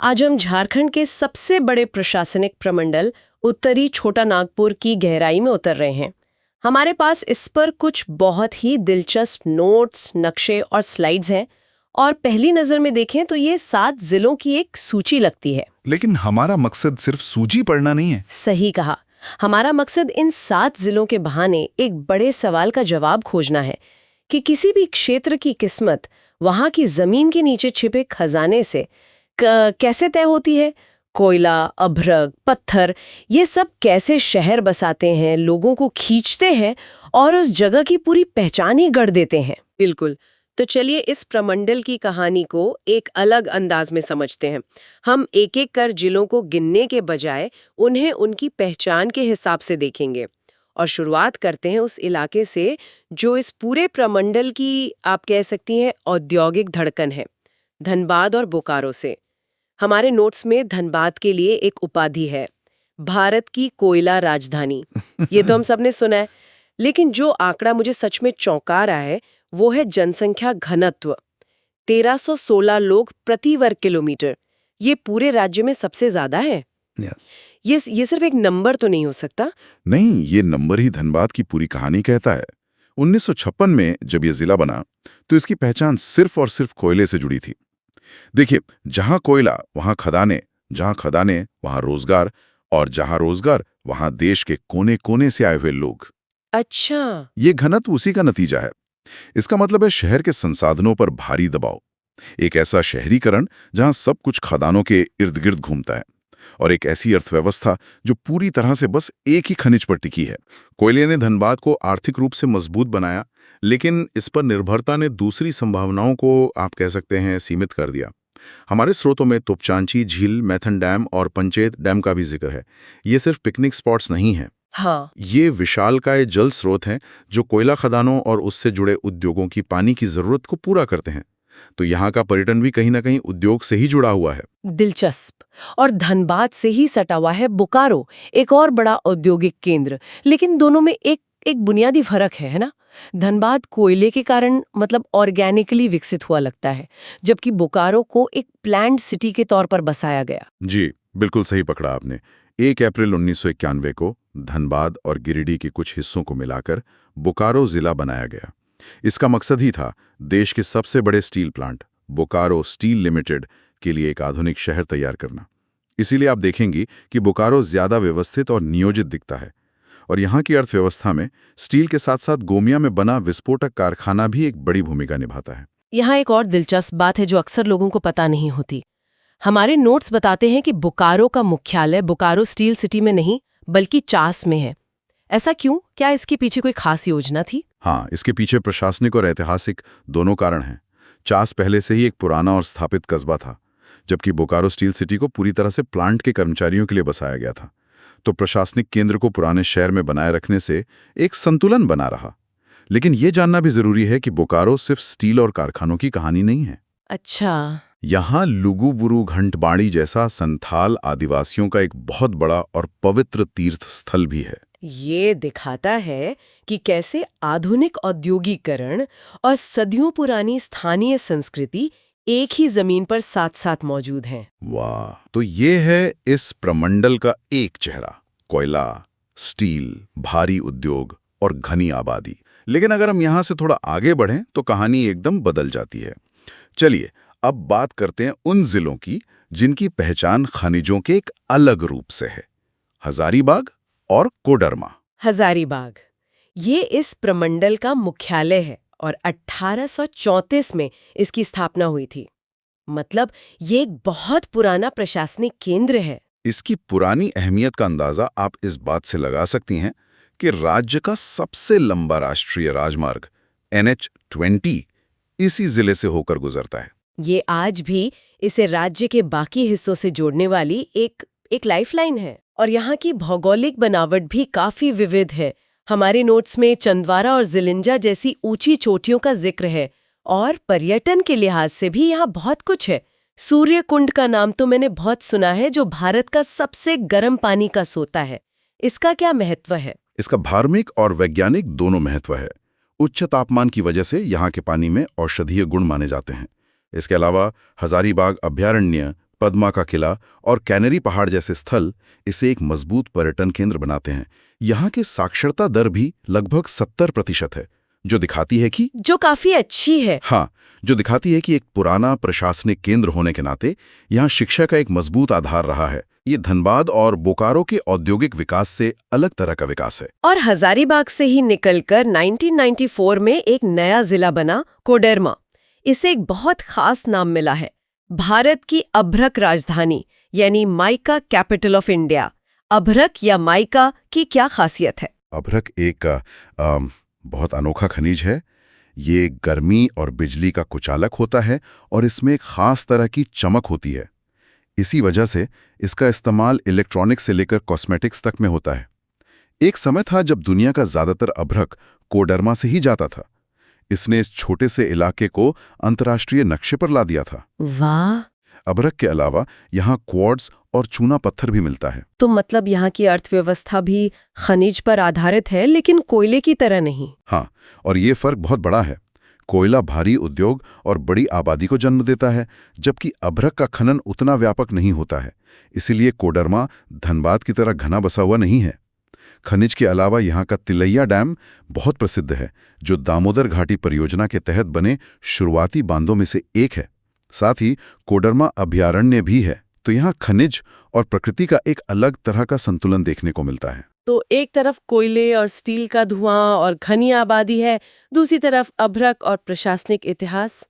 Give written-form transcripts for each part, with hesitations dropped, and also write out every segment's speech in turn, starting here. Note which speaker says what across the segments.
Speaker 1: आज हम झारखंड के सबसे बड़े प्रशासनिक प्रमंडल उत्तरी छोटा नागपुर की गहराई में उतर रहे हैं। हमारे पास इस पर कुछ बहुत ही दिलचस्प नोट्स, नक्शे और स्लाइड्स हैं और पहली नजर में देखें तो ये 7 जिलों की एक सूची लगती है।
Speaker 2: लेकिन हमारा मकसद सिर्फ सूची पढ़ना नहीं है।
Speaker 1: सही कहा। हमारा मकसद इन 7 जिलों के बहाने एक बड़े सवाल का जवाब खोजना है कि किसी भी क्षेत्र की किस्मत वहां की जमीन के नीचे छिपे खजाने से कैसे तय होती है। कोयला, अभ्रक, पत्थर, ये सब कैसे शहर बसाते हैं, लोगों को खींचते हैं और उस जगह की पूरी पहचान ही गढ़ देते हैं। बिल्कुल। तो चलिए इस प्रमंडल की कहानी को एक अलग अंदाज में समझते हैं। हम एक एक कर जिलों को गिनने के बजाय उन्हें उनकी पहचान के हिसाब से देखेंगे और शुरुआत करते हैं उस इलाके से जो इस पूरे प्रमंडल की आप कह सकती हैं औद्योगिक धड़कन है, धनबाद और बोकारो से। हमारे नोट्स में धनबाद के लिए एक उपाधि है, भारत की कोयला राजधानी। ये तो हम सबने सुना है, लेकिन जो आंकड़ा मुझे सच में चौंका रहा है वो है जनसंख्या घनत्व। 1316 लोग प्रति वर्ग किलोमीटर। ये पूरे राज्य में सबसे ज्यादा है। ये सिर्फ एक नंबर तो नहीं हो सकता?
Speaker 2: नहीं, ये नंबर ही धनबाद की पूरी कहानी कहता है। 1956 में जब ये जिला बना तो इसकी पहचान सिर्फ और सिर्फ कोयले से जुड़ी थी। देखिए, जहां कोयला वहां खदानें, जहां खदानें वहां रोजगार, और जहां रोजगार वहां देश के कोने कोने से आए हुए लोग।
Speaker 1: अच्छा।
Speaker 2: ये घनत्व उसी का नतीजा है। इसका मतलब है शहर के संसाधनों पर भारी दबाव, एक ऐसा शहरीकरण जहां सब कुछ खदानों के इर्द गिर्द घूमता है, और एक ऐसी अर्थव्यवस्था जो पूरी तरह से बस एक ही खनिज पर टिकी है। कोयले ने धनबाद को आर्थिक रूप से मजबूत बनाया, लेकिन इस पर निर्भरता ने दूसरी संभावनाओं को आप कह सकते हैं सीमित कर दिया। हमारे स्रोतों में तोपचांची झील, मैथन डैम और पंचेत डैम का भी जिक्र है। ये सिर्फ पिकनिक स्पॉट्स नहीं हैं।
Speaker 1: हाँ।
Speaker 2: ये विशालकाय जल स्रोत हैं जो कोयला खदानों और उससे जुड़े उद्योगों की पानी की जरूरत को पूरा करते हैं। तो यहाँ का पर्यटन भी कहीं ना कहीं उद्योग से ही जुड़ा हुआ है।
Speaker 1: दिलचस्प। और धनबाद से ही सटा हुआ है बोकारो, एक और बड़ा औद्योगिक केंद्र। लेकिन दोनों में एक बुनियादी फर्क है ना? धनबाद कोयले के कारण मतलब ऑर्गेनिकली विकसित हुआ लगता है, जबकि बोकारो को एक प्लान्ड सिटी के तौर पर बसाया गया।
Speaker 2: जी, बिल्कुल सही पकड़ा आपने। 1 अप्रैल 1991 को धनबाद और गिरिडीह के कुछ हिस्सों को मिलाकर बोकारो जिला बनाया गया। इसका मकसद ही था देश के सबसे बड़े steel plant Bokaro steel limited के लिए एक आधुनिक शहर तैयार करना। इसीलिए आप देखेंगी कि बोकारो ज्यादा व्यवस्थित और नियोजित दिखता है। और यहाँ की अर्थव्यवस्था में स्टील के साथ साथ गोमिया में बना विस्फोटक कारखाना भी एक बड़ी भूमिका निभाता है।
Speaker 1: यहाँ एक और दिलचस्प बात है जो अक्सर लोगों को पता नहीं होती। हमारे नोट्स बताते हैं कि बोकारो का मुख्यालय बोकारो स्टील सिटी में नहीं बल्कि चास में है। ऐसा क्यों? क्या इसके पीछे कोई खास योजना थी?
Speaker 2: हाँ, इसके पीछे प्रशासनिक और ऐतिहासिक दोनों कारण हैं। चास पहले से ही एक पुराना और स्थापित कस्बा था, जबकि बोकारो स्टील सिटी को पूरी तरह से प्लांट के कर्मचारियों के लिए बसाया गया था। तो प्रशासनिक केंद्र को पुराने शहर में बनाए रखने से एक संतुलन बना रहा। लेकिन ये जानना भी जरूरी है कि बोकारो सिर्फ स्टील और कारखानों की कहानी नहीं है।
Speaker 1: अच्छा।
Speaker 2: यहाँ लुगुबुरु घंटबाड़ी जैसा संथाल आदिवासियों का एक बहुत बड़ा और पवित्र तीर्थ स्थल भी है।
Speaker 1: ये दिखाता है कि कैसे आधुनिक औद्योगिकरण और सदियों पुरानी स्थानीय संस्कृति एक ही जमीन पर साथ साथ मौजूद हैं।
Speaker 2: वाह! तो ये है इस प्रमंडल का एक चेहरा, कोयला, स्टील, भारी उद्योग और घनी आबादी। लेकिन अगर हम यहाँ से थोड़ा आगे बढ़ें तो कहानी एकदम बदल जाती है। चलिए अब बात करते हैं उन जिलों की जिनकी पहचान खनिजों के एक अलग रूप से है, हजारीबाग और कोडरमा।
Speaker 1: हजारीबाग ये इस प्रमंडल का मुख्यालय है और 1834 में इसकी स्थापना हुई थी। मतलब ये एक बहुत पुराना प्रशासनिक केंद्र है।
Speaker 2: इसकी पुरानी अहमियत का अंदाजा आप इस बात से लगा सकती हैं कि राज्य का सबसे लंबा राष्ट्रीय राजमार्ग NH-20 इसी जिले से होकर गुजरता है।
Speaker 1: ये आज भी इसे राज्य के बाकी हिस्सों से जोड़ने वाली एक लाइफलाइन है। और यहाँ की भौगोलिक बनावट भी काफी विविध है। हमारे नोट्स में चंदवारा और जिलिंजा जैसी ऊंची चोटियों का जिक्र है और पर्यटन के लिहाज से भी यहाँ बहुत कुछ है। सूर्य कुंड का नाम तो मैंने बहुत सुना है, जो भारत का सबसे गर्म पानी का सोता है। इसका क्या महत्व है?
Speaker 2: इसका धार्मिक और वैज्ञानिक दोनों महत्व है। उच्च तापमान की वजह से यहाँ के पानी में औषधीय गुण माने जाते हैं। इसके अलावा हजारीबाग अभयारण्य पद्मा का किला और कैनरी पहाड़ जैसे स्थल इसे एक मजबूत पर्यटन केंद्र बनाते हैं। यहाँ की साक्षरता दर भी लगभग 70% है, जो दिखाती है कि
Speaker 1: काफी अच्छी है।
Speaker 2: हाँ, जो दिखाती है कि एक पुराना प्रशासनिक केंद्र होने के नाते यहाँ शिक्षा का एक मजबूत आधार रहा है। ये धनबाद और बोकारो के औद्योगिक विकास से अलग तरह का विकास है।
Speaker 1: और हजारीबाग से ही निकलकर 1994 में एक नया जिला बना, कोडरमा। इसे एक बहुत खास नाम मिला है, भारत की अभ्रक राजधानी यानी माइका कैपिटल ऑफ इंडिया। अभ्रक या माइका की क्या खासियत है?
Speaker 2: अभ्रक एक बहुत अनोखा खनिज है। ये गर्मी और बिजली का कुचालक होता है और इसमें एक खास तरह की चमक होती है। इसी वजह से इसका इस्तेमाल इलेक्ट्रॉनिक्स से लेकर कॉस्मेटिक्स तक में होता है। एक समय था जब दुनिया का ज्यादातर अभ्रक कोडरमा से ही जाता था। इसने इस छोटे से इलाके को अंतर्राष्ट्रीय नक्शे पर ला दिया था।
Speaker 1: वाह!
Speaker 2: अभ्रक के अलावा यहाँ क्वार्ट्ज और चूना पत्थर भी मिलता है।
Speaker 1: तो मतलब यहाँ की अर्थव्यवस्था भी खनिज पर आधारित है, लेकिन कोयले की तरह नहीं।
Speaker 2: हाँ, और ये फर्क बहुत बड़ा है। कोयला भारी उद्योग और बड़ी आबादी को जन्म देता है, जबकि अभ्रक का खनन उतना व्यापक नहीं होता है। इसीलिए कोडरमा धनबाद की तरह घना बसा हुआ नहीं है। खनिज के अलावा यहाँ का तिलैया डैम बहुत प्रसिद्ध है, जो दामोदर घाटी परियोजना के तहत बने शुरुआती बांधों में से एक है। साथ ही कोडरमा अभयारण्य भी है। तो यहाँ खनिज और प्रकृति का एक अलग तरह का संतुलन देखने को मिलता है।
Speaker 1: तो एक तरफ कोयले और स्टील का धुआं और घनी आबादी है, दूसरी तरफ अभ्रक और प्रशासनिक इतिहास।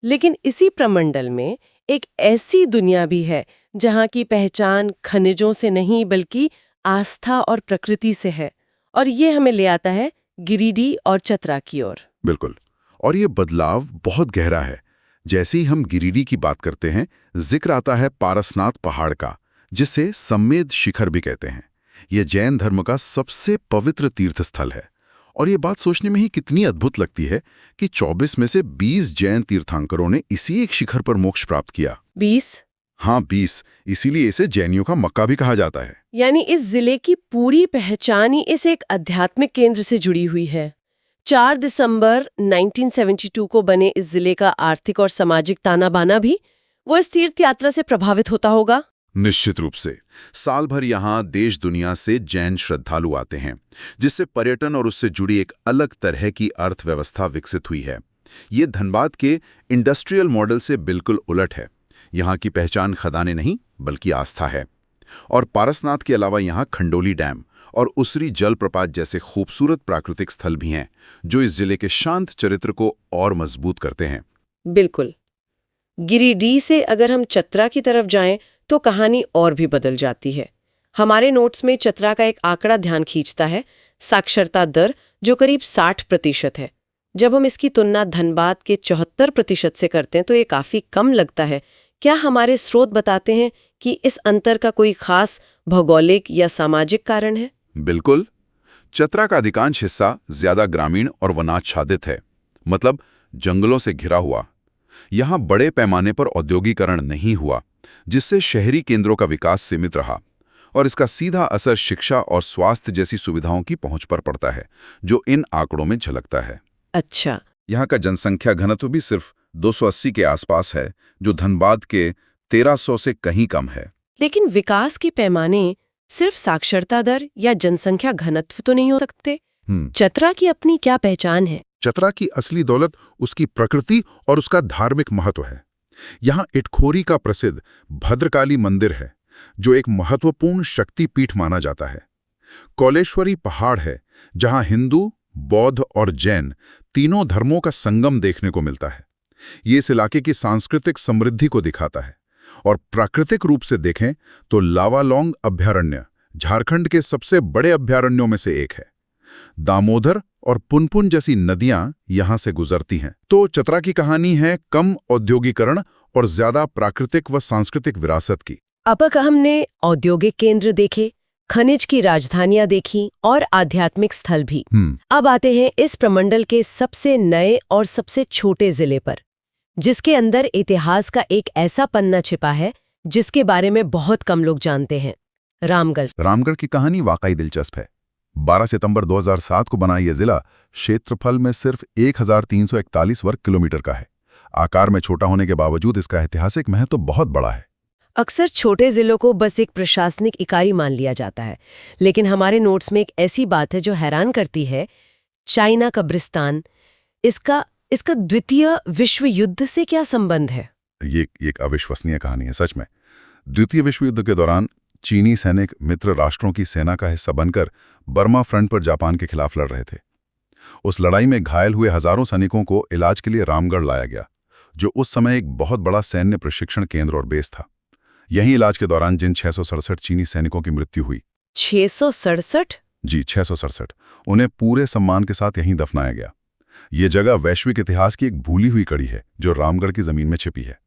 Speaker 1: लेकिन इसी प्रमंडल में एक ऐसी दुनिया भी है जहाँ की पहचान खनिजों से नहीं बल्कि आस्था और प्रकृति से है। और ये हमें ले आता है गिरिडीह और चतरा की ओर।
Speaker 2: बिल्कुल, और ये बदलाव बहुत गहरा है। जैसे ही हम गिरिडीह की बात करते हैं, जिक्र आता है पारसनाथ पहाड़ का, जिसे सम्मेद शिखर भी कहते हैं। ये जैन धर्म का सबसे पवित्र तीर्थ स्थल है। और ये बात सोचने में ही कितनी अद्भुत लगती है कि 24 में से 20 जैन तीर्थंकरों ने इसी एक शिखर पर मोक्ष प्राप्त किया।
Speaker 1: 20?
Speaker 2: हाँ, 20। इसीलिए इसे जैनियों का मक्का भी कहा जाता है।
Speaker 1: यानी इस जिले की पूरी पहचान ही इस एक आध्यात्मिक केंद्र से जुड़ी हुई है। 4 दिसंबर 1972 को बने इस जिले का आर्थिक और सामाजिक ताना बाना भी वो इस तीर्थ यात्रा से प्रभावित होता होगा।
Speaker 2: निश्चित रूप से। साल भर यहाँ देश दुनिया से जैन श्रद्धालु आते हैं, जिससे पर्यटन और उससे जुड़ी एक अलग तरह की अर्थव्यवस्था विकसित हुई है। ये धनबाद के इंडस्ट्रियल मॉडल से बिल्कुल उलट है। यहाँ की पहचान खदानें नहीं बल्कि आस्था है। और पारसनाथ के अलावा यहाँ खंडोली डैम और उसरी जलप्रपात जैसे खूबसूरत प्राकृतिक स्थल भी हैं, जो इस जिले के शांत चरित्र को और मजबूत करते हैं।
Speaker 1: बिल्कुल। गिरिडीह से अगर हम चतरा की तरफ जाएं तो कहानी और भी बदल जाती है। हमारे नोट्स में चतरा का एक आंकड़ा ध्यान खींचता है, साक्षरता दर, जो करीब 60% है। जब हम इसकी तुलना धनबाद के 74% से करते हैं तो ये काफी कम लगता है। क्या हमारे स्रोत बताते हैं कि इस अंतर का कोई खास भौगोलिक या सामाजिक कारण है?
Speaker 2: बिल्कुल। चतरा का अधिकांश हिस्सा ज्यादा ग्रामीण और वनाच्छादित है, मतलब जंगलों से घिरा हुआ। यहाँ बड़े पैमाने पर औद्योगिकरण नहीं हुआ, जिससे शहरी केंद्रों का विकास सीमित रहा। और इसका सीधा असर शिक्षा और स्वास्थ्य जैसी सुविधाओं की पहुंच पर पड़ता है, जो इन आंकड़ों में झलकता है।
Speaker 1: अच्छा।
Speaker 2: यहाँ का जनसंख्या घनत्व भी सिर्फ 280 के आसपास है, जो धनबाद के 1300 से कहीं कम है।
Speaker 1: लेकिन विकास के पैमाने सिर्फ साक्षरता दर या जनसंख्या घनत्व तो नहीं हो सकते। चतरा की अपनी क्या पहचान है?
Speaker 2: चतरा की असली दौलत उसकी प्रकृति और उसका धार्मिक महत्व है। यहाँ इटखोरी का प्रसिद्ध भद्रकाली मंदिर है, जो एक महत्वपूर्ण शक्तिपीठ माना जाता है। कौलेश्वरी पहाड़ है, जहाँ हिंदू, बौद्ध और जैन तीनों धर्मों का संगम देखने को मिलता है। ये इस इलाके की सांस्कृतिक समृद्धि को दिखाता है। और प्राकृतिक रूप से देखें तो लावालोंग अभयारण्य झारखंड के सबसे बड़े अभयारण्यों में से एक है। दामोदर और पुनपुन जैसी नदियां यहां से गुजरती हैं। तो चतरा की कहानी है कम औद्योगिकरण और ज्यादा प्राकृतिक व सांस्कृतिक विरासत की।
Speaker 1: अब हमने औद्योगिक केंद्र देखे, खनिज की राजधानियां देखी और आध्यात्मिक स्थल भी। अब आते हैं इस प्रमंडल के सबसे नए और सबसे छोटे जिले पर, जिसके अंदर इतिहास का एक ऐसा पन्ना छिपा है जिसके बारे में बहुत कम लोग जानते हैं। रामगढ़।
Speaker 2: रामगढ़ की कहानी वाकई दिलचस्प है। 12 सितंबर 2007 को बना यह जिला क्षेत्रफल में सिर्फ 1341 वर्ग किलोमीटर का है। आकार में छोटा होने के बावजूद इसका ऐतिहासिक महत्व बहुत बड़ा है।
Speaker 1: अक्सर छोटे जिलों को बस एक प्रशासनिक इकाई मान लिया जाता है, लेकिन हमारे नोट्स में एक ऐसी बात है जो हैरान करती है। चाइना कब्रिस्तान, इसका इसका द्वितीय विश्व युद्ध से क्या संबंध है?
Speaker 2: ये एक अविश्वसनीय कहानी है सच में। द्वितीय विश्व युद्ध के दौरान चीनी सैनिक मित्र राष्ट्रों की सेना का हिस्सा बनकर बर्मा फ्रंट पर जापान के खिलाफ लड़ रहे थे। उस लड़ाई में घायल हुए हजारों सैनिकों को इलाज के लिए रामगढ़ लाया गया, जो उस समय एक बहुत बड़ा सैन्य प्रशिक्षण केंद्र और बेस था। यहीं इलाज के दौरान जिन 667 चीनी सैनिकों की मृत्यु हुई,
Speaker 1: 667?
Speaker 2: जी 667, उन्हें पूरे सम्मान के साथ यहीं दफनाया गया। ये जगह वैश्विक इतिहास की एक भूली हुई कड़ी है जो रामगढ़ की जमीन में छिपी है।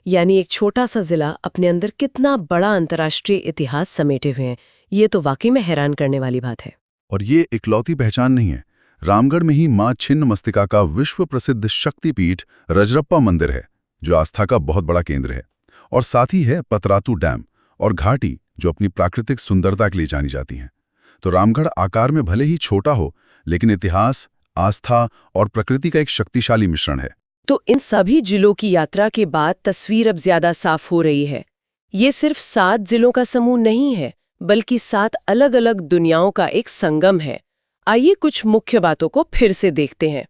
Speaker 1: यानी एक छोटा सा जिला अपने अंदर कितना बड़ा अंतर्राष्ट्रीय इतिहास समेटे हुए हैं। ये तो वाकई में हैरान करने वाली बात है।
Speaker 2: और ये इकलौती पहचान नहीं है। रामगढ़ में ही मां छिन्नमस्तिका का विश्व प्रसिद्ध शक्तिपीठ रजरप्पा मंदिर है, जो आस्था का बहुत बड़ा केंद्र है। और साथ ही है पतरातू डैम और घाटी, जो अपनी प्राकृतिक सुंदरता के लिए जानी जाती हैं। तो रामगढ़ आकार में भले ही छोटा हो, लेकिन इतिहास, आस्था और प्रकृति का एक शक्तिशाली मिश्रण है।
Speaker 1: तो इन सभी जिलों की यात्रा के बाद तस्वीर अब ज्यादा साफ हो रही है। ये सिर्फ 7 जिलों का समूह नहीं है, बल्कि 7 अलग-अलग दुनियाओं का एक संगम है। आइए कुछ मुख्य बातों को फिर से देखते हैं।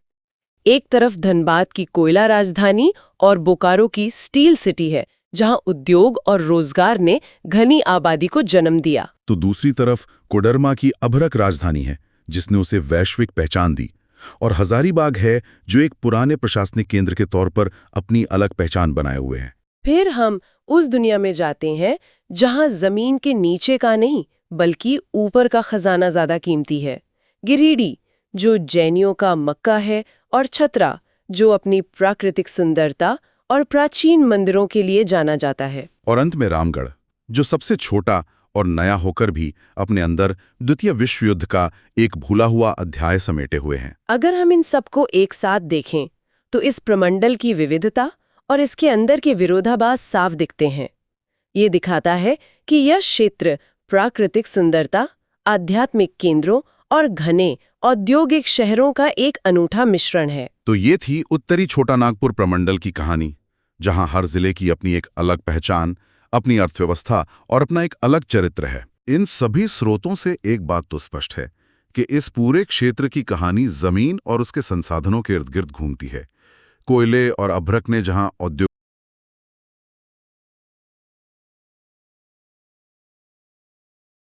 Speaker 1: एक तरफ धनबाद की कोयला राजधानी और बोकारो की स्टील सिटी है, जहां उद्योग और रोजगार ने घनी आबादी को जन्म दिया।
Speaker 2: तो दूसरी तरफ कोडरमा की अभ्रक राजधानी है, जिसने उसे वैश्विक पहचान दी। और हजारीबाग है, जो एक पुराने प्रशासनिक केंद्र के तौर पर अपनी अलग पहचान बनाए हुए है।
Speaker 1: फिर हम उस दुनिया में जाते हैं जहां जमीन के नीचे का नहीं, बल्कि ऊपर का खजाना ज्यादा कीमती है। गिरिडीह, जो जैनियों का मक्का है, और छतरा, जो अपनी प्राकृतिक सुंदरता और प्राचीन मंदिरों के लिए जाना जाता है।
Speaker 2: और अंत में रामगढ़, जो सबसे छोटा और नया होकर भी अपने अंदर द्वितीय विश्व युद्ध का एक भूला हुआ अध्याय समेटे हुए हैं।
Speaker 1: अगर हम इन सबको एक साथ देखें, तो इस प्रमंडल की विविधता और इसके अंदर के विरोधाभास साफ दिखते हैं। ये दिखाता है कि यह क्षेत्र प्राकृतिक सुंदरता, आध्यात्मिक केंद्रों और घने औद्योगिक शहरों का एक अनूठा मिश्रण है।
Speaker 2: तो ये थी उत्तरी छोटा नागपुर प्रमंडल की कहानी, जहां हर जिले की अपनी एक अलग पहचान, अपनी अर्थव्यवस्था और अपना एक अलग चरित्र है। इन सभी स्रोतों से एक बात तो स्पष्ट है कि इस पूरे क्षेत्र की कहानी जमीन और उसके संसाधनों के इर्द गिर्द घूमती है। कोयले और अभ्रक ने जहां औद्योगिक